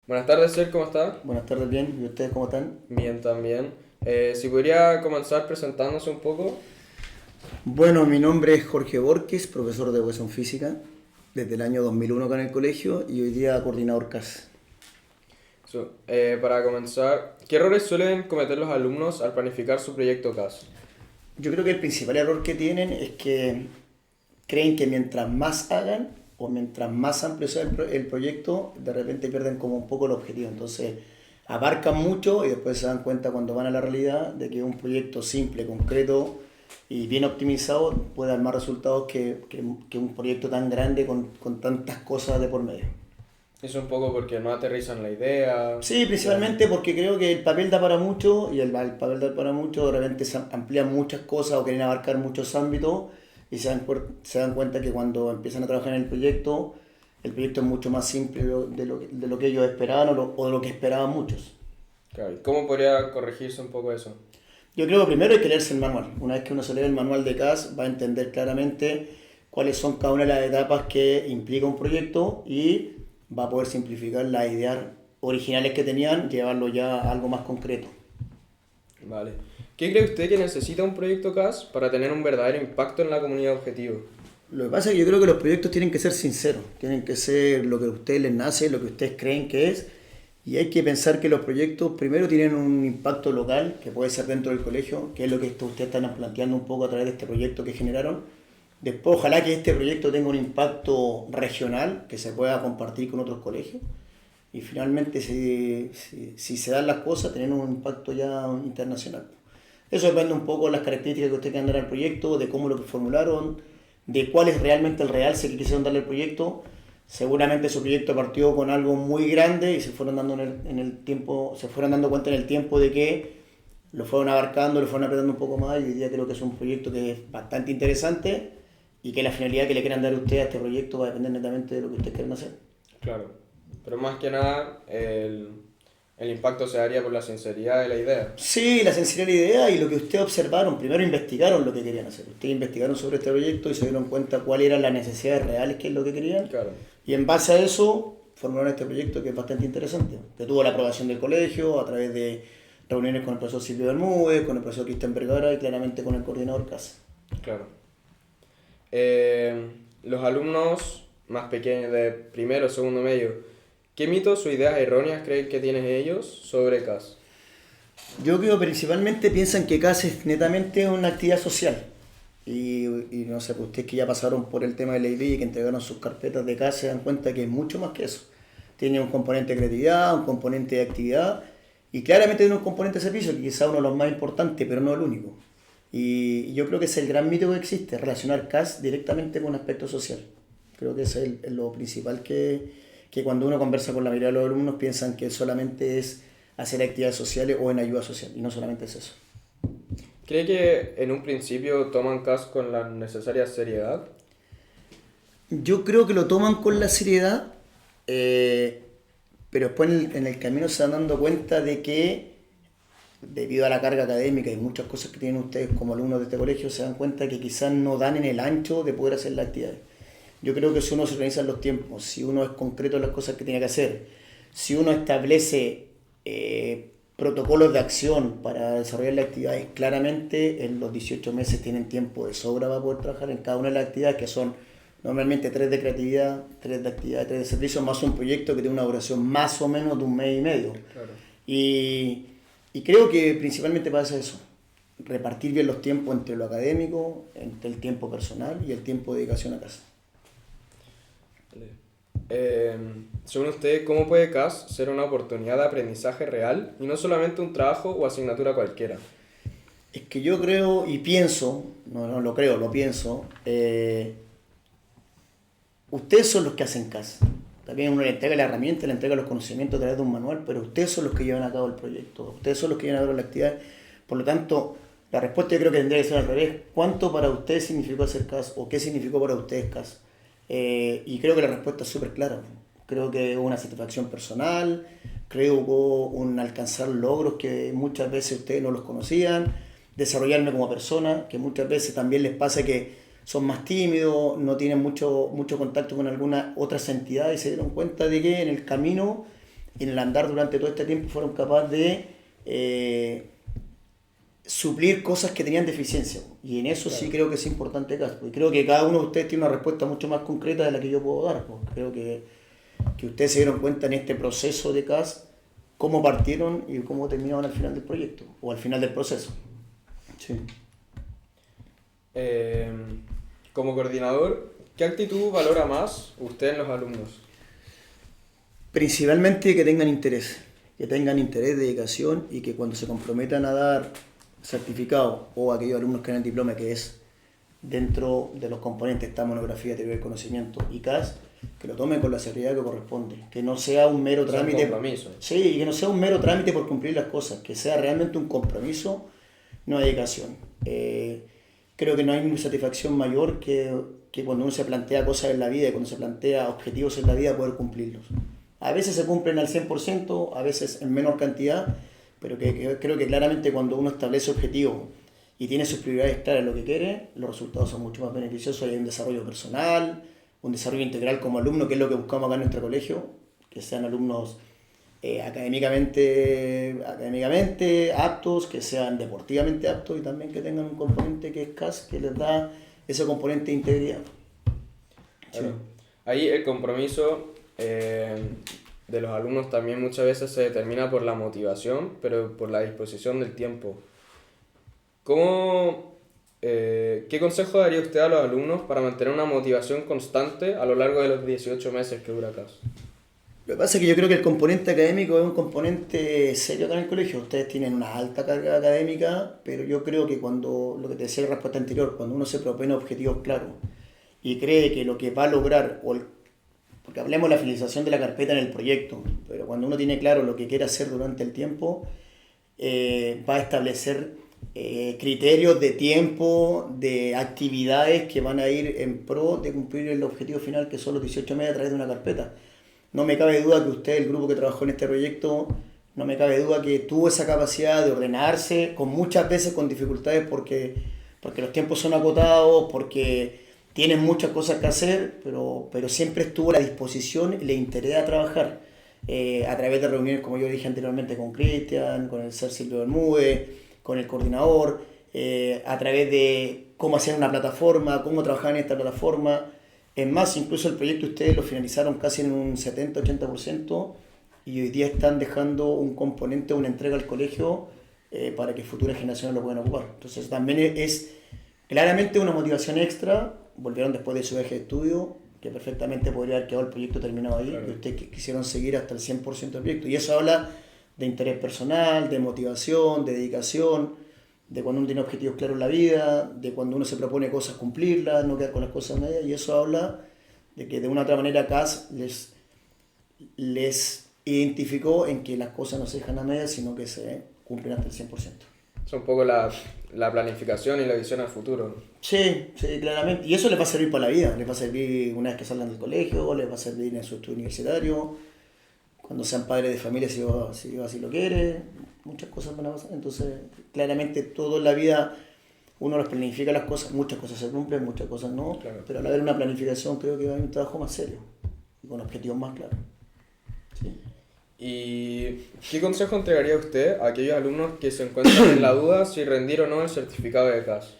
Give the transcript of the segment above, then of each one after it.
Buenas tardes, Sir, ¿cómo está? Buenas tardes, bien. ¿Y ustedes cómo están? Bien, también. Si podría comenzar presentándose un poco. Bueno, mi nombre es Jorge Borges, profesor de Educación Física, desde el año 2001 acá en el colegio y hoy día coordinador CAS. Para comenzar, ¿qué errores suelen cometer los alumnos al planificar su proyecto CAS? Yo creo que el principal error que tienen es que creen que mientras más hagan o mientras más amplio sea el proyecto, de repente pierden como un poco el objetivo. Entonces, abarcan mucho y después se dan cuenta cuando van a la realidad de que un proyecto simple, concreto y bien optimizado puede dar más resultados que un proyecto tan grande con tantas cosas de por medio. Es un poco porque no aterrizan la idea. Sí, principalmente porque creo que el papel da para mucho y el papel da para mucho, de repente se amplían muchas cosas o quieren abarcar muchos ámbitos y se dan cuenta que cuando empiezan a trabajar en el proyecto es mucho más simple de lo que ellos esperaban o de lo que esperaban muchos. Claro, ¿y cómo podría corregirse un poco eso? Yo creo que primero hay que leerse el manual. Una vez que uno se lee el manual de CAS va a entender claramente cuáles son cada una de las etapas que implica un proyecto y va a poder simplificar las ideas originales que tenían, llevarlo ya a algo más concreto. Vale. ¿Qué cree usted que necesita un proyecto CAS para tener un verdadero impacto en la comunidad objetivo? Lo que pasa es que yo creo que los proyectos tienen que ser sinceros, tienen que ser lo que a ustedes les nace, lo que ustedes creen que es, y hay que pensar que los proyectos primero tienen un impacto local, que puede ser dentro del colegio, que es lo que ustedes están planteando un poco a través de este proyecto que generaron. Después, ojalá que este proyecto tenga un impacto regional, que se pueda compartir con otros colegios, y finalmente, si se dan las cosas, tener un impacto ya internacional. Eso depende un poco de las características que ustedes quieran dar al proyecto, de cómo lo formularon, de cuál es realmente el realce que quisieron darle al proyecto. Seguramente su proyecto partió con algo muy grande y se fueron dando en el tiempo, se fueron dando cuenta en el tiempo de que lo fueron abarcando, lo fueron apretando un poco más y hoy día creo que es un proyecto que es bastante interesante y que la finalidad que le quieran dar ustedes a este proyecto va a depender netamente de lo que ustedes quieran hacer. Claro. Pero más que nada, el impacto se daría por la sinceridad de la idea. Sí, la sinceridad de la idea y lo que ustedes observaron, primero investigaron lo que querían hacer. Ustedes investigaron sobre este proyecto y se dieron cuenta cuáles eran las necesidades reales, qué es lo que querían. Claro. Y en base a eso formularon este proyecto que es bastante interesante, que tuvo la aprobación del colegio a través de reuniones con el profesor Silvio Bermúdez, con el profesor Cristian Vergara y claramente con el coordinador CAS. Claro. Los alumnos más pequeños de primero o segundo medio, ¿qué mitos o ideas erróneas creen que tienen ellos sobre CAS? Yo creo que principalmente piensan que CAS es netamente una actividad social. Y no sé, pues ustedes que ya pasaron por el tema de la ID y que entregaron sus carpetas de CAS se dan cuenta que es mucho más que eso. Tiene un componente de creatividad, un componente de actividad y claramente tiene un componente de servicio que quizá uno de los más importantes, pero no el único. Y yo creo que ese es el gran mito que existe, relacionar CAS directamente con un aspecto social. Creo que ese es lo principal que cuando uno conversa con la mayoría de los alumnos piensan que solamente es hacer actividades sociales o en ayuda social, y no solamente es eso. ¿Cree que en un principio toman CAS con la necesaria seriedad? Yo creo que lo toman con la seriedad, eh, pero después en el camino se van dando cuenta de que debido a la carga académica y muchas cosas que tienen ustedes como alumnos de este colegio, se dan cuenta que quizás no dan en el ancho de poder hacer las actividades. Yo creo que si uno se organiza en los tiempos, si uno es concreto en las cosas que tiene que hacer, si uno establece protocolos de acción para desarrollar las actividades, claramente en los 18 meses tienen tiempo de sobra para poder trabajar en cada una de las actividades que son normalmente 3 de creatividad, 3 de actividad, 3 de servicio, más un proyecto que tiene una duración más o menos de un mes y medio. Claro. Y, y creo que principalmente pasa eso, repartir bien los tiempos entre lo académico, entre el tiempo personal y el tiempo de dedicación a casa. Vale. Según usted, ¿cómo puede CAS ser una oportunidad de aprendizaje real y no solamente un trabajo o asignatura cualquiera? Es que yo creo y pienso, no lo creo, lo pienso, ustedes son los que hacen casa. También uno le entrega la herramienta, le entrega los conocimientos a través de un manual, pero ustedes son los que llevan a cabo el proyecto, ustedes son los que llevan a cabo la actividad. Por lo tanto, la respuesta yo creo que tendría que ser al revés. ¿Cuánto para ustedes significó hacer CAS o qué significó para ustedes CAS? Y creo que la respuesta es súper clara. Creo que hubo una satisfacción personal, creo que hubo un alcanzar logros que muchas veces ustedes no los conocían, desarrollarme como persona, que muchas veces también les pasa que son más tímidos, no tienen mucho contacto con algunas otras entidades y se dieron cuenta de que en el camino y en el andar durante todo este tiempo fueron capaces de suplir cosas que tenían deficiencia. Y en eso sí creo que es importante CAS, porque creo que cada uno de ustedes tiene una respuesta mucho más concreta de la que yo puedo dar. Pues. Creo que ustedes se dieron cuenta en este proceso de CAS cómo partieron y cómo terminaron al final del proyecto, o al final del proceso. Sí. Como coordinador, ¿qué actitud valora más usted en los alumnos? Principalmente que tengan interés, dedicación, y que cuando se comprometan a dar certificado o aquellos alumnos que dan el diploma, que es dentro de los componentes está monografía, teoría del conocimiento y CAS, que lo tomen con la seriedad que corresponde, que no sea un mero trámite. Un compromiso. Sí, que no sea un mero trámite por cumplir las cosas, que sea realmente un compromiso, no dedicación. Creo que no hay una satisfacción mayor que cuando uno se plantea cosas en la vida y cuando se plantea objetivos en la vida poder cumplirlos. A veces se cumplen al 100%, a veces en menor cantidad, pero creo que claramente cuando uno establece objetivos y tiene sus prioridades claras en lo que quiere, los resultados son mucho más beneficiosos. Hay un desarrollo personal, un desarrollo integral como alumno, que es lo que buscamos acá en nuestro colegio, que sean alumnos académicamente aptos, que sean deportivamente aptos y también que tengan un componente que es CAS, que les da ese componente de integridad. Claro. Sí. Ahí el compromiso de los alumnos también muchas veces se determina por la motivación, pero por la disposición del tiempo. ¿Qué consejo daría usted a los alumnos para mantener una motivación constante a lo largo de los 18 meses que dura CAS? Lo que pasa es que yo creo que el componente académico es un componente serio acá en el colegio. Ustedes tienen una alta carga académica, pero yo creo que cuando, lo que te decía en la respuesta anterior, cuando uno se propone objetivos claros y cree que lo que va a lograr, porque hablemos de la finalización de la carpeta en el proyecto, pero cuando uno tiene claro lo que quiere hacer durante el tiempo, va a establecer criterios de tiempo, de actividades que van a ir en pro de cumplir el objetivo final, que son los 18 meses a través de una carpeta. No me cabe duda que usted, el grupo que trabajó en este proyecto, no me cabe duda que tuvo esa capacidad de ordenarse, con muchas veces con dificultades porque los tiempos son acotados, porque tienen muchas cosas que hacer, pero siempre estuvo la disposición y el interés a trabajar a través de reuniones, como yo dije anteriormente, con Cristian, con el Ser Silvio Bermúdez, con el coordinador, a través de cómo hacer una plataforma, cómo trabajar en esta plataforma. Es más, incluso el proyecto ustedes lo finalizaron casi en un 70-80% y hoy día están dejando un componente, una entrega al colegio para que futuras generaciones lo puedan ocupar. Entonces también es claramente una motivación extra. Volvieron después de su viaje de estudio, que perfectamente podría haber quedado el proyecto terminado ahí, claro. Y ustedes quisieron seguir hasta el 100% del proyecto. Y eso habla de interés personal, de motivación, de dedicación, de cuando uno tiene objetivos claros en la vida, de cuando uno se propone cosas cumplirlas, no quedar con las cosas medias, y eso habla de que de una otra manera CAS les identificó en que las cosas no se dejan a medias, sino que se cumplen hasta el 100%. Es un poco la planificación y la visión al futuro. Sí, claramente. Y eso les va a servir para la vida. Les va a servir una vez que salgan del colegio, les va a servir en su estudio universitario, cuando sean padres de familia, si así lo quiere. Muchas cosas van a pasar. Entonces, claramente, todo en la vida uno los planifica las cosas. Muchas cosas se cumplen, muchas cosas no. Claro. Pero al haber una planificación, creo que va a haber un trabajo más serio y con objetivos más claros. Sí. ¿Y qué consejo entregaría usted a aquellos alumnos que se encuentran en la duda si rendir o no el certificado de CAS?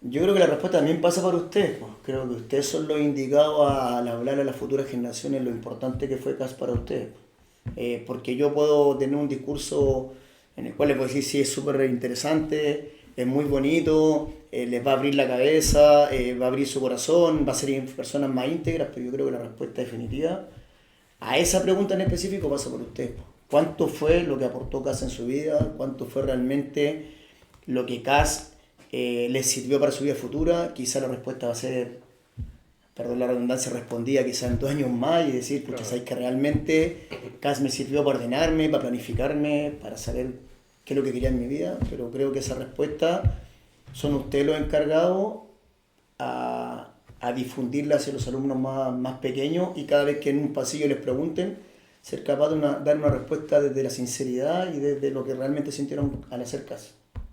Yo creo que la respuesta también pasa por ustedes. Pues. Creo que ustedes son los indicados al hablar a las futuras generaciones lo importante que fue CAS para ustedes. Porque yo puedo tener un discurso en el cual les puedo decir sí, es súper interesante, es muy bonito, les va a abrir la cabeza, va a abrir su corazón, va a ser personas más íntegras, pero yo creo que la respuesta definitiva a esa pregunta en específico pasa por ustedes. ¿Cuánto fue lo que aportó CAS en su vida? ¿Cuánto fue realmente lo que CAS les sirvió para su vida futura? Quizá la respuesta va a ser, perdón la redundancia, respondida quizá en 2 años más y decir, pucha, claro. ¿Sabes que realmente CAS me sirvió para ordenarme, para planificarme, para saber qué es lo que quería en mi vida? Pero creo que esa respuesta son ustedes los encargados a difundirla hacia los alumnos más pequeños y cada vez que en un pasillo les pregunten, ser capaz de dar una respuesta desde la sinceridad y desde lo que realmente sintieron al hacer CAS.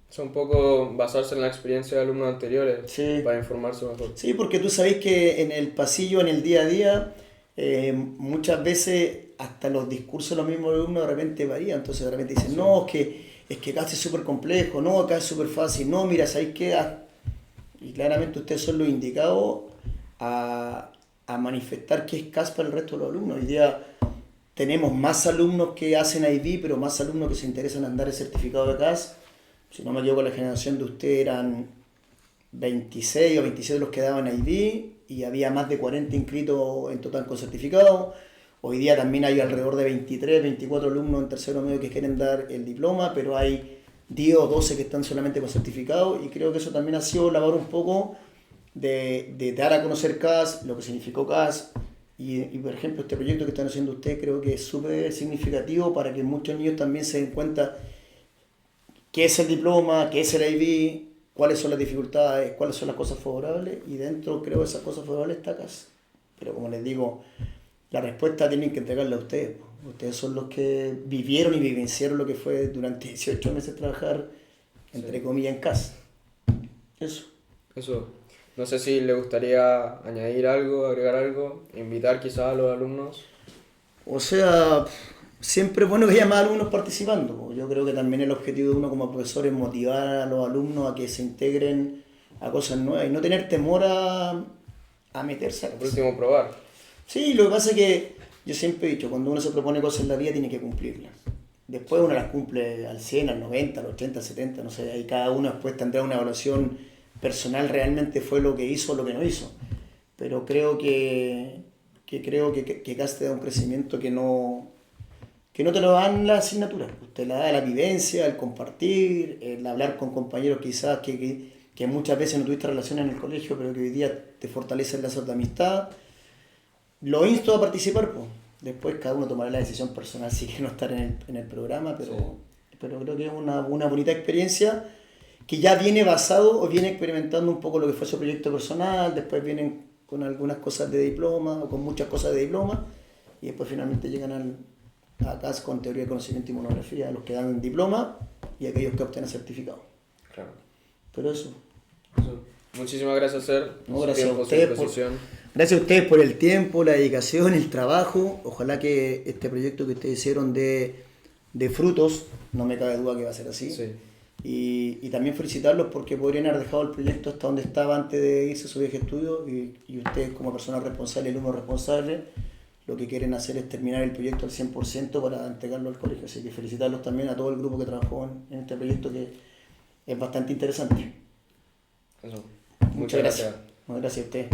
Es un poco basarse en la experiencia de alumnos anteriores, sí. Para informarse mejor. Sí, porque tú sabés que en el pasillo, en el día a día, muchas veces hasta los discursos de los mismos alumnos de repente varían, entonces de repente dicen, no, es que acá es súper complejo, no, acá es súper fácil, no, mira, ¿sabes qué? Y claramente ustedes son los indicados a manifestar qué es CAS para el resto de los alumnos. Hoy día tenemos más alumnos que hacen IB, pero más alumnos que se interesan en dar el certificado de CAS. Si no me equivoco, la generación de usted eran 26 o 27 los que daban IB y había más de 40 inscritos en total con certificado. Hoy día también hay alrededor de 23, 24 alumnos en tercero medio que quieren dar el diploma, pero hay 10 o 12 que están solamente con certificado, y creo que eso también ha sido labor un poco de dar a conocer CAS, lo que significó CAS, y por ejemplo este proyecto que están haciendo ustedes creo que es súper significativo para que muchos niños también se den cuenta qué es el diploma, qué es el IB, cuáles son las dificultades, cuáles son las cosas favorables, y dentro creo de esas cosas favorables está CAS. Pero como les digo, la respuesta tienen que entregarla a ustedes. Ustedes son los que vivieron y vivenciaron lo que fue durante 18 meses trabajar, entre comillas, en CAS. Eso. No sé si le gustaría añadir algo, agregar algo, invitar quizás a los alumnos. O sea, siempre es bueno que haya más alumnos participando. Yo creo que también el objetivo de uno como profesor es motivar a los alumnos a que se integren a cosas nuevas y no tener temor a meterse. Por último, probar. Sí, lo que pasa es que yo siempre he dicho, cuando uno se propone cosas en la vida tiene que cumplirlas. Después uno las cumple al 100, al 90, al 80, al 70, no sé, ahí cada uno después tendrá una evaluación personal realmente fue lo que hizo o lo que no hizo. Pero creo que CAS te da un crecimiento que no te lo dan las asignaturas. Usted la da la vivencia, el compartir, el hablar con compañeros quizás que muchas veces no tuviste relaciones en el colegio, pero que hoy día te fortalece el lazo de amistad. Lo insto a participar, pues. Después cada uno tomará la decisión personal si quiere no estar en el programa, pero creo que es una bonita experiencia que ya viene basado o viene experimentando un poco lo que fue su proyecto personal, después vienen con algunas cosas de diploma o con muchas cosas de diploma, y después finalmente llegan a CAS con teoría de conocimiento y monografía, los que dan diploma y aquellos que obtienen certificado. Claro. Pero eso. Muchísimas gracias, Ser. No, gracias a ustedes por el tiempo, la dedicación, el trabajo. Ojalá que este proyecto que ustedes hicieron de frutos, no me cabe duda que va a ser así. Sí. Y también felicitarlos porque podrían haber dejado el proyecto hasta donde estaba antes de irse a su viaje de estudio, y ustedes como persona responsable, el alumno responsable, lo que quieren hacer es terminar el proyecto al 100% para entregarlo al colegio. Así que felicitarlos también a todo el grupo que trabajó en este proyecto, que es bastante interesante. Eso. Muchas gracias. Muchas gracias a ustedes.